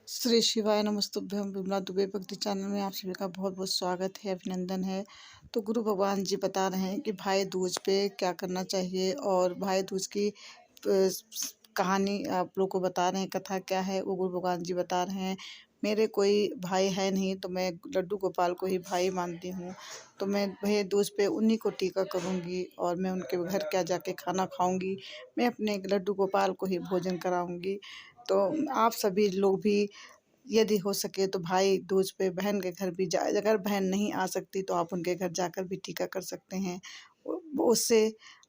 श्री शिवाय नमस्तुभ्यं विमला दुबे भक्ति चैनल में आप सभी का बहुत बहुत स्वागत है, अभिनंदन है। तो गुरु भगवान जी बता रहे हैं कि भाई दूज पे क्या करना चाहिए और भाई दूज की कहानी आप लोग को बता रहे हैं। कथा क्या है वो गुरु भगवान जी बता रहे हैं। मेरे कोई भाई है नहीं तो मैं लड्डू गोपाल को ही भाई मानती हूँ। तो मैं भाई दूज पे उन्हीं को टीका करूँगी और मैं उनके घर क्या जाके खाना खाऊंगी। मैं अपने लड्डू गोपाल को ही भोजन कराऊंगी। तो आप सभी लोग भी यदि हो सके तो भाई दूज पे बहन के घर भी जाए। अगर बहन नहीं आ सकती तो आप उनके घर जाकर भी टीका कर सकते हैं। उससे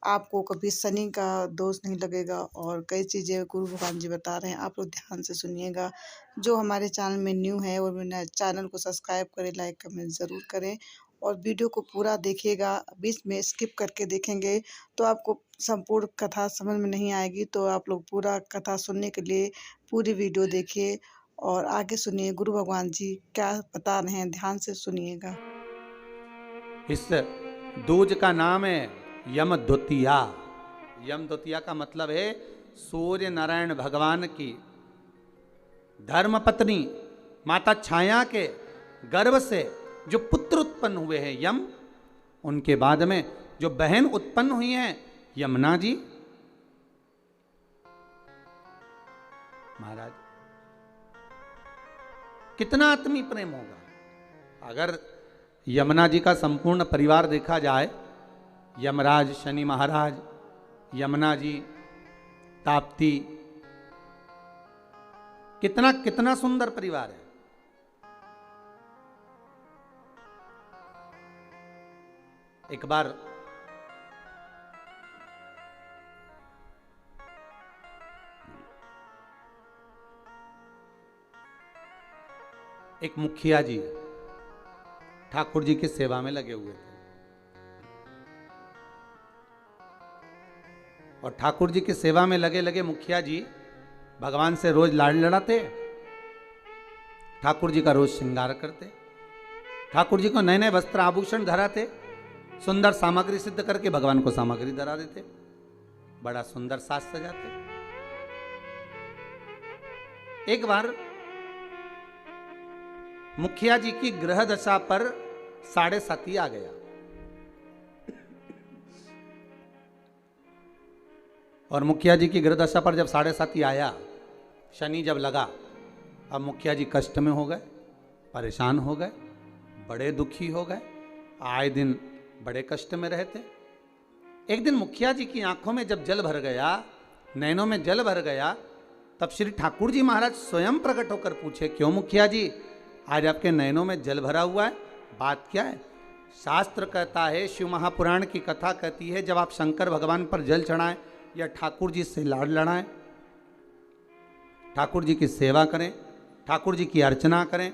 आपको कभी शनि का दोष नहीं लगेगा और कई चीज़ें गुरु भगवान जी बता रहे हैं, आप लोग ध्यान से सुनिएगा। जो हमारे चैनल में न्यू है वो मेरे चैनल को सब्सक्राइब करें, लाइक कमेंट ज़रूर करें और वीडियो को पूरा देखिएगा। बीच में स्किप करके देखेंगे तो आपको संपूर्ण कथा समझ में नहीं आएगी। तो आप लोग पूरा कथा सुनने के लिए पूरी वीडियो देखिए और आगे सुनिए गुरु भगवान जी क्या बता रहे हैं, ध्यान से सुनिएगा। इस दूज का नाम है यम द्वितीया। यम द्वितीया का मतलब है सूर्य नारायण भगवान की धर्मपत्नी माता छाया के गर्भ से जो पुत्र उत्पन्न हुए हैं यम, उनके बाद में जो बहन उत्पन्न हुई हैं यमुना जी। महाराज कितना आत्मी प्रेम होगा अगर यमुना जी का संपूर्ण परिवार देखा जाए। यमराज शनि महाराज, यमुना जी, ताप्ती, कितना कितना सुंदर परिवार है। एक बार एक मुखिया जी ठाकुर जी की सेवा में लगे हुए थे और ठाकुर जी की सेवा में लगे लगे मुखिया जी भगवान से रोज लाड़ लड़ाते, ठाकुर जी का रोज श्रृंगार करते, ठाकुर जी को नए नए वस्त्र आभूषण धराते, सुंदर सामग्री सिद्ध करके भगवान को सामग्री धरा देते, बड़ा सुंदर साज सजाते। एक बार मुखिया जी की ग्रह दशा पर 7.5 आ गया और मुखिया जी की ग्रह दशा पर जब 7.5 आया, शनि जब लगा, अब मुखिया जी कष्ट में हो गए, परेशान हो गए, बड़े दुखी हो गए, आए दिन बड़े कष्ट में रहते। एक दिन मुखिया जी की आंखों में जब जल भर गया, नैनों में जल भर गया, तब श्री ठाकुर जी महाराज स्वयं प्रकट होकर पूछे, क्यों मुखिया जी आज आपके नैनों में जल भरा हुआ है, बात क्या है? शास्त्र कहता है, शिव महापुराण की कथा कहती है, जब आप शंकर भगवान पर जल चढ़ाएं या ठाकुर जी से लाड़ लड़ाएं, ठाकुर जी की सेवा करें, ठाकुर जी की अर्चना करें,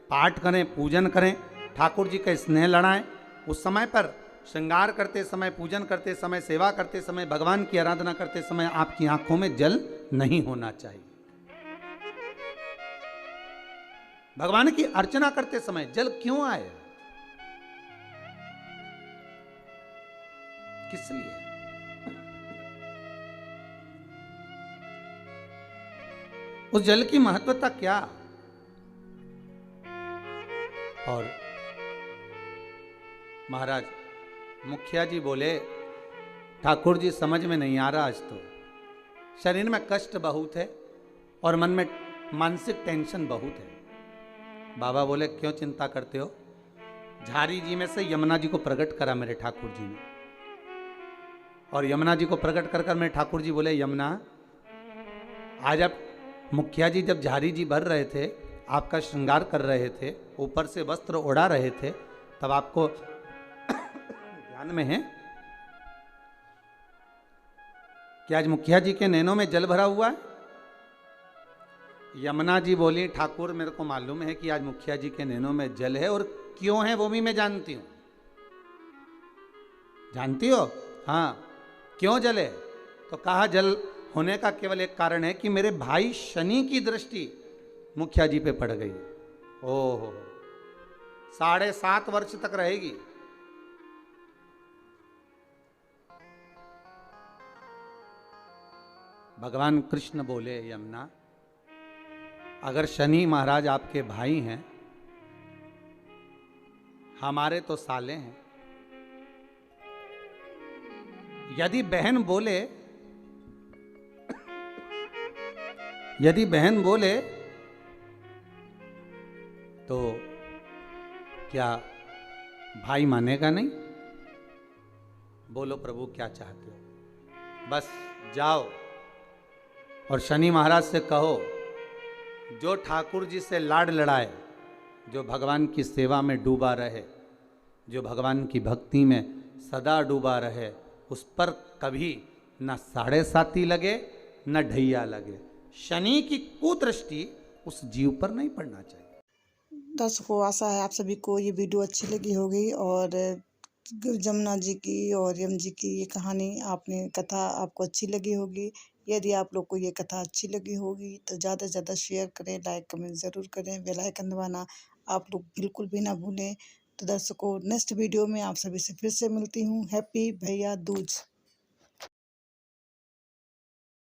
पाठ करें, पूजन करें, ठाकुर जी का स्नेह लड़ाएं, उस समय पर श्रृंगार करते समय, पूजन करते समय, सेवा करते समय, भगवान की आराधना करते समय आपकी आंखों में जल नहीं होना चाहिए। भगवान की अर्चना करते समय जल क्यों आए, किस लिए? उस जल की महत्वता क्या? और महाराज मुखिया जी बोले, ठाकुर जी समझ में नहीं आ रहा, आज तो शरीर में कष्ट बहुत है और मन में मानसिक टेंशन बहुत है। बाबा बोले, क्यों चिंता करते हो? झारी जी में से यमुना जी को प्रकट करा मेरे ठाकुर जी ने, और यमुना जी को प्रकट कर कर मेरे ठाकुर जी बोले, यमुना आज आप मुखिया जी जब झारी जी भर रहे थे, आपका श्रृंगार कर रहे थे, ऊपर से वस्त्र ओढ़ा रहे थे, तब आपको ध्यान में है कि आज मुखिया जी के नैनों में जल भरा हुआ है? यमुना जी बोली, ठाकुर मेरे को मालूम है कि आज मुखिया जी के नैनों में जल है, और क्यों है वो भी मैं जानती हूं। जानती हो? हाँ, क्यों जल है? तो कहा, जल होने का केवल एक कारण है कि मेरे भाई शनि की दृष्टि मुखिया जी पे पड़ गई। ओहो, 7.5 वर्ष तक रहेगी। भगवान कृष्ण बोले, यमुना अगर शनि महाराज आपके भाई हैं, हमारे तो साले हैं, यदि बहन बोले तो क्या भाई मानेगा नहीं? बोलो प्रभु क्या चाहते हो? बस जाओ और शनि महाराज से कहो, जो ठाकुर जी से लाड लड़ाए, जो भगवान की सेवा में डूबा रहे, जो भगवान की भक्ति में सदा डूबा रहे, उस पर कभी न 7.5 लगे न ढैया लगे। शनि की कुदृष्टि उस जीव पर नहीं पड़ना चाहिए। दर्शकों, आशा है आप सभी को ये वीडियो अच्छी लगी होगी और जमुना जी की और यम जी की ये कथा आपको अच्छी लगी होगी। यदि आप लोग को ये कथा अच्छी लगी होगी तो ज़्यादा से ज़्यादा शेयर करें, लाइक कमेंट ज़रूर करें, बेल आइकन दबाना आप लोग बिल्कुल भी ना भूलें। तो दर्शकों, नेक्स्ट वीडियो में आप सभी से फिर से मिलती हूँ। हैप्पी भैया दूज।